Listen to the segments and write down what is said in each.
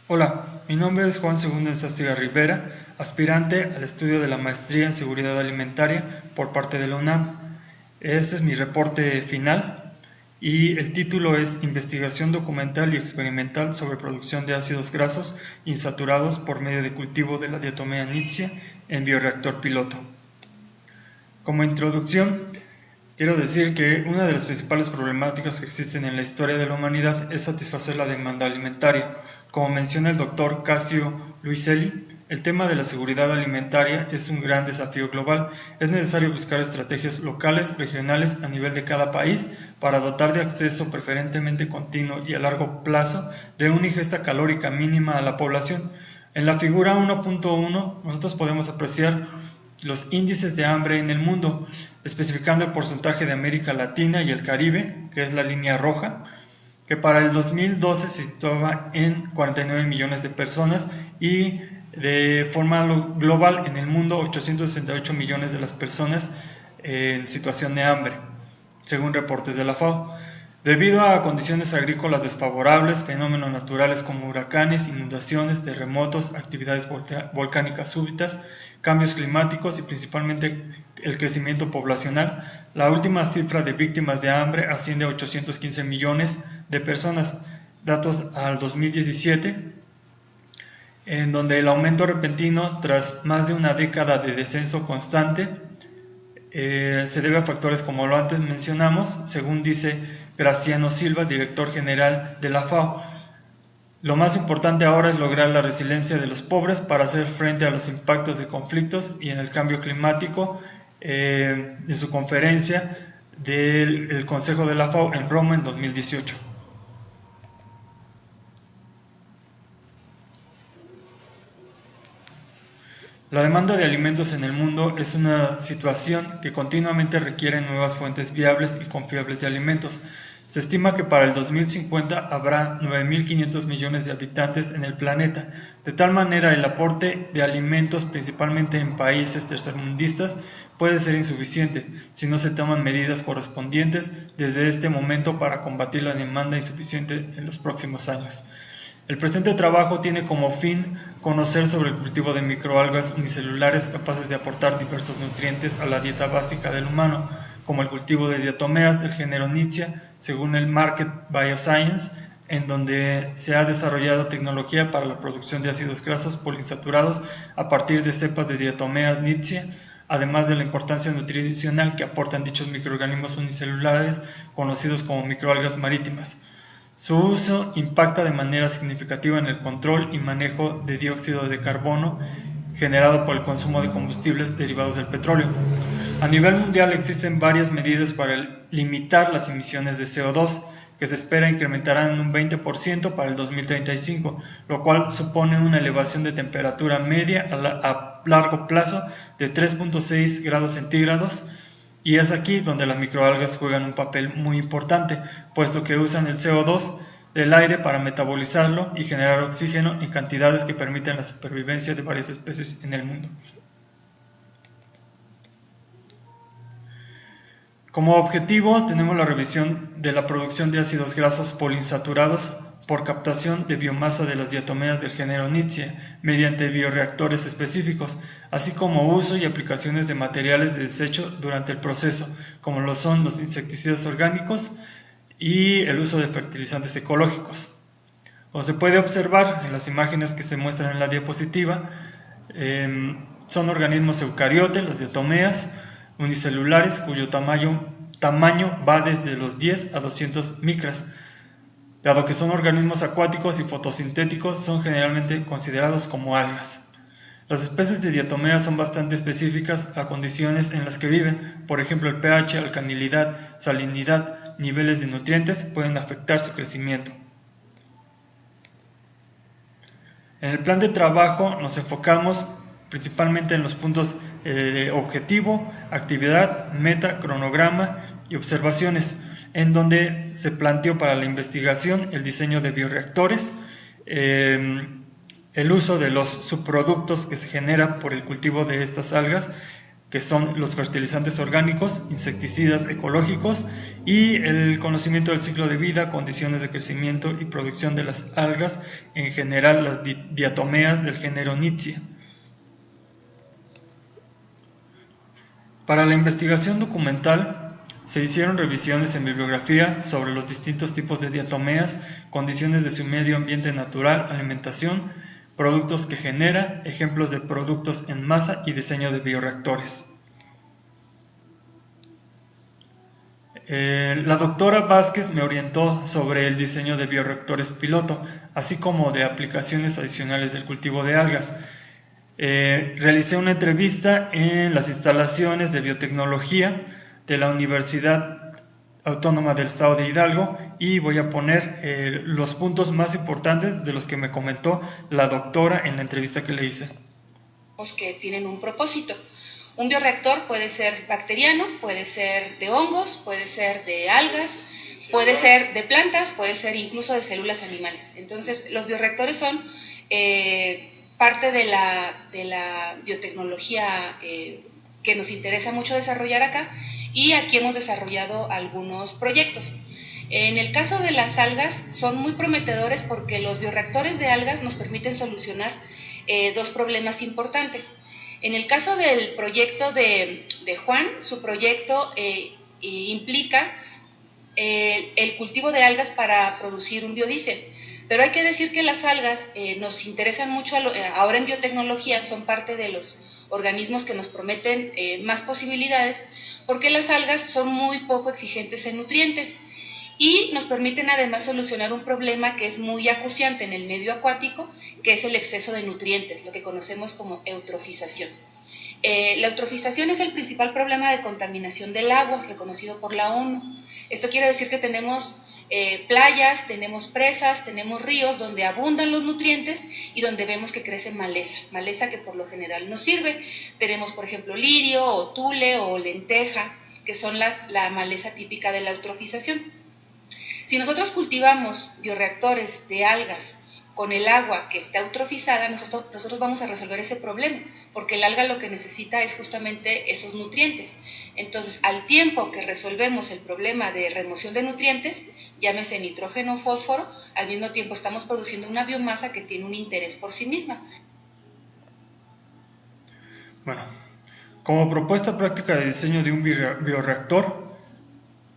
Hola, mi nombre es Juan Segundo Enzástiga Rivera, aspirante al estudio de la Maestría en Seguridad Alimentaria por parte de la UNAM. Este es mi reporte final y el título es Investigación documental y experimental sobre producción de ácidos grasos insaturados por medio de cultivo de la diatomea Nitzschia en bioreactor piloto. Como introducción, quiero decir que una de las principales problemáticas que existen en la historia de la humanidad es satisfacer la demanda alimentaria. Como menciona el doctor Cassio Luiselli, el tema de la seguridad alimentaria es un gran desafío global. Es necesario buscar estrategias locales, regionales, a nivel de cada país, para dotar de acceso preferentemente continuo y a largo plazo de una ingesta calórica mínima a la población. En la figura 1.1 nosotros podemos apreciar los índices de hambre en el mundo, especificando el porcentaje de América Latina y el Caribe, que es la línea roja, que para el 2012 se situaba en 49 millones de personas y de forma global en el mundo 868 millones de las personas en situación de hambre, según reportes de la FAO. Debido a condiciones agrícolas desfavorables, fenómenos naturales como huracanes, inundaciones, terremotos, actividades volcánicas súbitas, cambios climáticos y principalmente el crecimiento poblacional, la última cifra de víctimas de hambre asciende a 815 millones de personas, datos al 2017, en donde el aumento repentino tras más de una década de descenso constante se debe a factores como lo antes mencionamos, según dice Graciano Silva, director general de la FAO. Lo más importante ahora es lograr la resiliencia de los pobres para hacer frente a los impactos de conflictos y en el cambio climático. En su conferencia del Consejo de la FAO en Roma en 2018. La demanda de alimentos en el mundo es una situación que continuamente requiere nuevas fuentes viables y confiables de alimentos. Se estima que para el 2050 habrá 9.500 millones de habitantes en el planeta. De tal manera, el aporte de alimentos, principalmente en países tercermundistas, puede ser insuficiente si no se toman medidas correspondientes desde este momento para combatir la demanda insuficiente en los próximos años. El presente trabajo tiene como fin conocer sobre el cultivo de microalgas unicelulares capaces de aportar diversos nutrientes a la dieta básica del humano, como el cultivo de diatomeas del género Nitzschia, según el Market Bioscience, en donde se ha desarrollado tecnología para la producción de ácidos grasos poliinsaturados a partir de cepas de diatomeas Nitzschia, además de la importancia nutricional que aportan dichos microorganismos unicelulares conocidos como microalgas marítimas. Su uso impacta de manera significativa en el control y manejo de dióxido de carbono generado por el consumo de combustibles derivados del petróleo. A nivel mundial existen varias medidas para limitar las emisiones de CO2, que se espera incrementarán en un 20% para el 2035, lo cual supone una elevación de temperatura media a largo plazo de 3.6 grados centígrados. Y es aquí donde las microalgas juegan un papel muy importante, puesto que usan el CO2 del aire para metabolizarlo y generar oxígeno en cantidades que permiten la supervivencia de varias especies en el mundo. Como objetivo tenemos la revisión de la producción de ácidos grasos poliinsaturados por captación de biomasa de las diatomeas del género Nitzschia mediante bioreactores específicos, así como uso y aplicaciones de materiales de desecho durante el proceso, como lo son los insecticidas orgánicos y el uso de fertilizantes ecológicos. Como se puede observar en las imágenes que se muestran en la diapositiva, son organismos eucariotes, las diatomeas, unicelulares cuyo tamaño va desde los 10 a 200 micras. Dado que son organismos acuáticos y fotosintéticos, son generalmente considerados como algas. Las especies de diatomeas son bastante específicas a condiciones en las que viven, por ejemplo el pH, alcalinidad, salinidad, niveles de nutrientes pueden afectar su crecimiento. En el plan de trabajo nos enfocamos principalmente en los puntos de objetivo, actividad, meta, cronograma y observaciones, en donde se planteó para la investigación el diseño de bioreactores, el uso de los subproductos que se generan por el cultivo de estas algas, que son los fertilizantes orgánicos, insecticidas ecológicos y el conocimiento del ciclo de vida, condiciones de crecimiento y producción de las algas, en general las diatomeas del género Knitsia. Para la investigación documental se hicieron revisiones en bibliografía sobre los distintos tipos de diatomeas, condiciones de su medio ambiente natural, alimentación, productos que genera, ejemplos de productos en masa y diseño de bioreactores. La doctora Vázquez me orientó sobre el diseño de bioreactores piloto, así como de aplicaciones adicionales del cultivo de algas. Realicé una entrevista en las instalaciones de biotecnología de la Universidad Autónoma del Estado de Hidalgo y voy a poner los puntos más importantes de los que me comentó la doctora en la entrevista que le hice. Que tienen un propósito. Un bioreactor puede ser bacteriano, puede ser de hongos, puede ser de algas, puede ser de plantas, puede ser incluso de células animales. Entonces, los bioreactores son parte de la biotecnología que nos interesa mucho desarrollar acá, y aquí hemos desarrollado algunos proyectos. En el caso de las algas son muy prometedores porque los bioreactores de algas nos permiten solucionar dos problemas importantes. En el caso del proyecto de Juan, su proyecto implica el cultivo de algas para producir un biodiesel. Pero hay que decir que las algas nos interesan mucho ahora en biotecnología, son parte de los organismos que nos prometen más posibilidades, porque las algas son muy poco exigentes en nutrientes y nos permiten además solucionar un problema que es muy acuciante en el medio acuático, que es el exceso de nutrientes, lo que conocemos como eutrofización. La eutrofización es el principal problema de contaminación del agua, reconocido por la ONU. Esto quiere decir que tenemos playas, tenemos presas, tenemos ríos donde abundan los nutrientes y donde vemos que crece maleza que por lo general nos sirve. Tenemos, por ejemplo, lirio o tule o lenteja, que son la maleza típica de la eutrofización. Si nosotros cultivamos bioreactores de algas con el agua que está eutrofizada, nosotros vamos a resolver ese problema, porque el alga lo que necesita es justamente esos nutrientes. Entonces, al tiempo que resolvemos el problema de remoción de nutrientes, llámese nitrógeno o fósforo, al mismo tiempo estamos produciendo una biomasa que tiene un interés por sí misma. Bueno, como propuesta práctica de diseño de un bioreactor,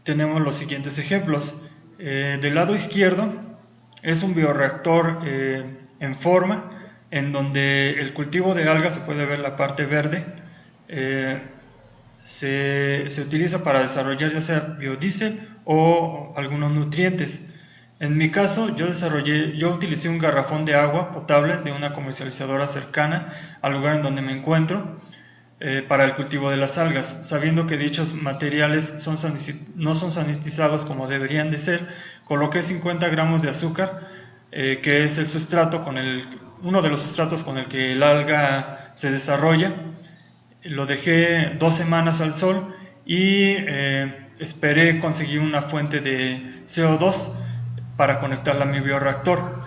tenemos los siguientes ejemplos. Del lado izquierdo es un bioreactor en forma, en donde el cultivo de algas, se puede ver la parte verde, se utiliza para desarrollar ya sea biodiesel o algunos nutrientes. En mi caso, yo utilicé un garrafón de agua potable de una comercializadora cercana al lugar en donde me encuentro para el cultivo de las algas, sabiendo que dichos materiales no son sanitizados como deberían de ser. Coloqué 50 gramos de azúcar, que es el sustrato uno de los sustratos con el que el alga se desarrolla. Lo dejé 2 semanas al sol y esperé conseguir una fuente de CO2 para conectarla a mi bioreactor.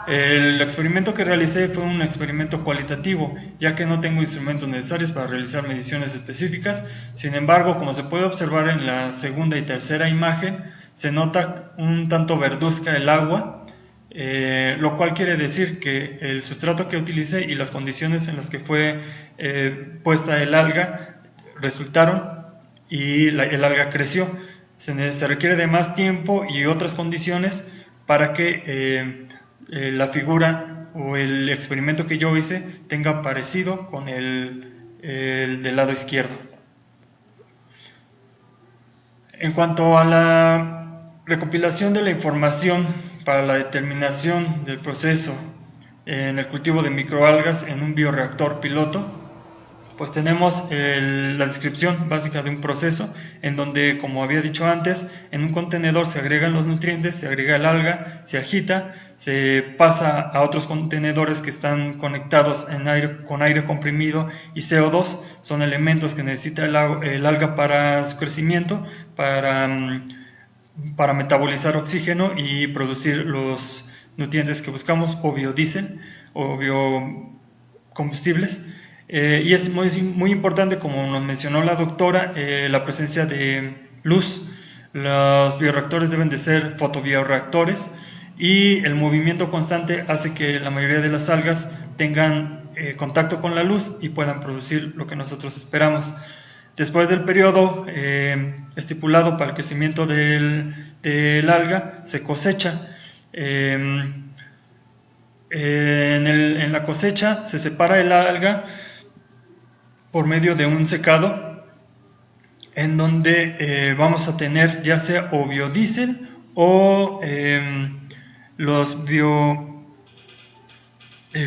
El experimento que realicé fue un experimento cualitativo, ya que no tengo instrumentos necesarios para realizar mediciones específicas. Sin embargo, como se puede observar en la segunda y tercera imagen, se nota un tanto verduzca el agua, lo cual quiere decir que el sustrato que utilicé y las condiciones en las que fue puesta el alga resultaron y el alga creció. Se requiere de más tiempo y otras condiciones para que la figura o el experimento que yo hice tenga parecido con el del lado izquierdo. En cuanto a la recopilación de la información para la determinación del proceso en el cultivo de microalgas en un bioreactor piloto, pues tenemos la descripción básica de un proceso en donde, como había dicho antes, en un contenedor se agregan los nutrientes, se agrega el alga, se agita, se pasa a otros contenedores que están conectados con aire comprimido y CO2, son elementos que necesita el alga para su crecimiento, para metabolizar oxígeno y producir los nutrientes que buscamos, o biodiesel o biocombustibles. Y es muy importante, como nos mencionó la doctora, la presencia de luz. Los bioreactores deben de ser fotobioreactores y el movimiento constante hace que la mayoría de las algas tengan contacto con la luz y puedan producir lo que nosotros esperamos. Después del periodo estipulado para el crecimiento del alga, se cosecha. En la cosecha se separa el alga por medio de un secado, en donde vamos a tener ya sea o biodiesel o los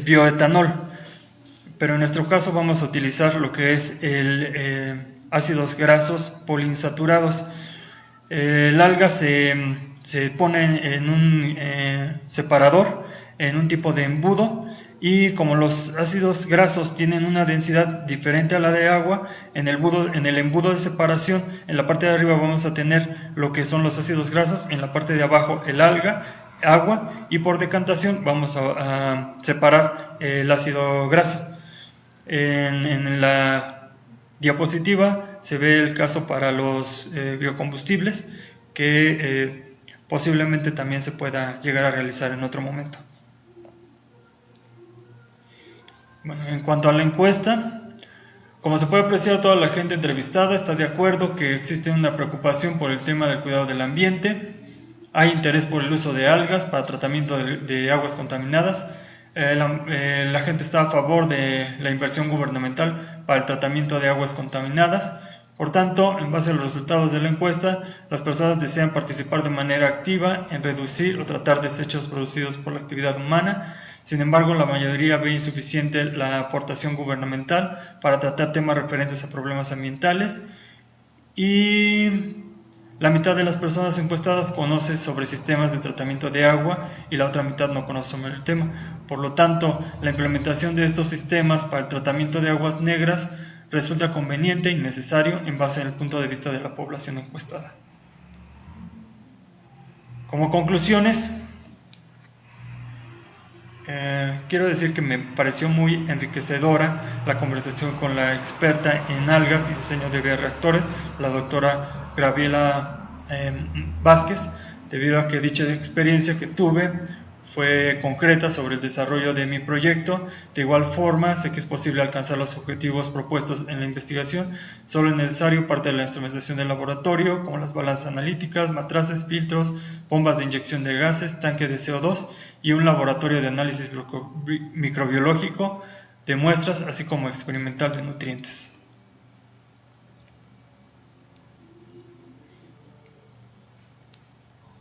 bioetanol, pero en nuestro caso vamos a utilizar lo que es el ácidos grasos poliinsaturados. El alga se pone en un separador, en un tipo de embudo, y como los ácidos grasos tienen una densidad diferente a la de agua, en el embudo de separación, en la parte de arriba vamos a tener lo que son los ácidos grasos, en la parte de abajo el agua, y por decantación vamos a separar el ácido graso. En la diapositiva se ve el caso para los biocombustibles, que posiblemente también se pueda llegar a realizar en otro momento. Bueno, en cuanto a la encuesta, como se puede apreciar, toda la gente entrevistada está de acuerdo que existe una preocupación por el tema del cuidado del ambiente. Hay interés por el uso de algas para tratamiento de aguas contaminadas. La gente está a favor de la inversión gubernamental para el tratamiento de aguas contaminadas. Por tanto, en base a los resultados de la encuesta, las personas desean participar de manera activa en reducir o tratar desechos producidos por la actividad humana. Sin embargo, la mayoría ve insuficiente la aportación gubernamental para tratar temas referentes a problemas ambientales, y la mitad de las personas encuestadas conoce sobre sistemas de tratamiento de agua y la otra mitad no conoce sobre el tema. Por lo tanto, la implementación de estos sistemas para el tratamiento de aguas negras resulta conveniente y necesario en base al punto de vista de la población encuestada. Como conclusiones, quiero decir que me pareció muy enriquecedora la conversación con la experta en algas y diseño de bioreactores, la doctora Graviela Vázquez, debido a que dicha experiencia que tuve fue concreta sobre el desarrollo de mi proyecto. De igual forma, sé que es posible alcanzar los objetivos propuestos en la investigación. Solo es necesario parte de la instrumentación del laboratorio, como las balanzas analíticas, matraces, filtros, bombas de inyección de gases, tanque de CO2 y un laboratorio de análisis microbiológico de muestras, así como experimental de nutrientes.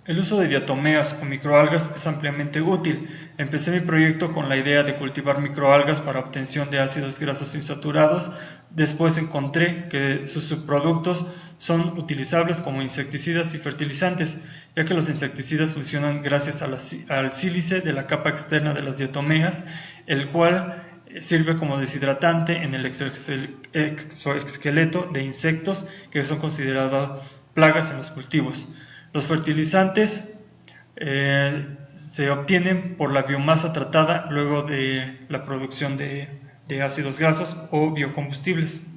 El uso de diatomeas o microalgas es ampliamente útil. Empecé mi proyecto con la idea de cultivar microalgas para obtención de ácidos grasos insaturados. Después encontré que sus subproductos son utilizables como insecticidas y fertilizantes, ya que los insecticidas funcionan gracias al sílice de la capa externa de las diatomeas, el cual sirve como deshidratante en el exoesqueleto de insectos que son considerados plagas en los cultivos. Los fertilizantes se obtienen por la biomasa tratada luego de la producción de ácidos grasos o biocombustibles.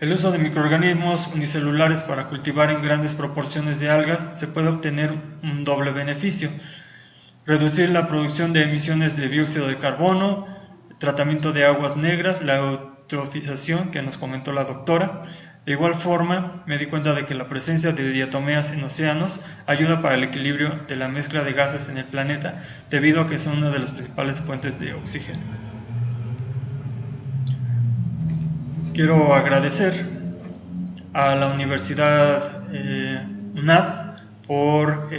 El uso de microorganismos unicelulares para cultivar en grandes proporciones de algas se puede obtener un doble beneficio: reducir la producción de emisiones de dióxido de carbono, tratamiento de aguas negras, la eutrofización que nos comentó la doctora. De igual forma, me di cuenta de que la presencia de diatomeas en océanos ayuda para el equilibrio de la mezcla de gases en el planeta, debido a que son una de las principales fuentes de oxígeno. Quiero agradecer a la Universidad UNAV por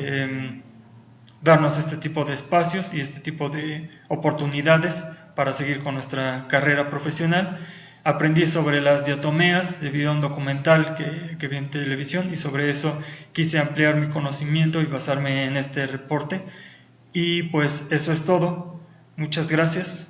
darnos este tipo de espacios y este tipo de oportunidades para seguir con nuestra carrera profesional. Aprendí sobre las diatomeas debido a un documental que vi en televisión, y sobre eso quise ampliar mi conocimiento y basarme en este reporte. Y pues eso es todo. Muchas gracias.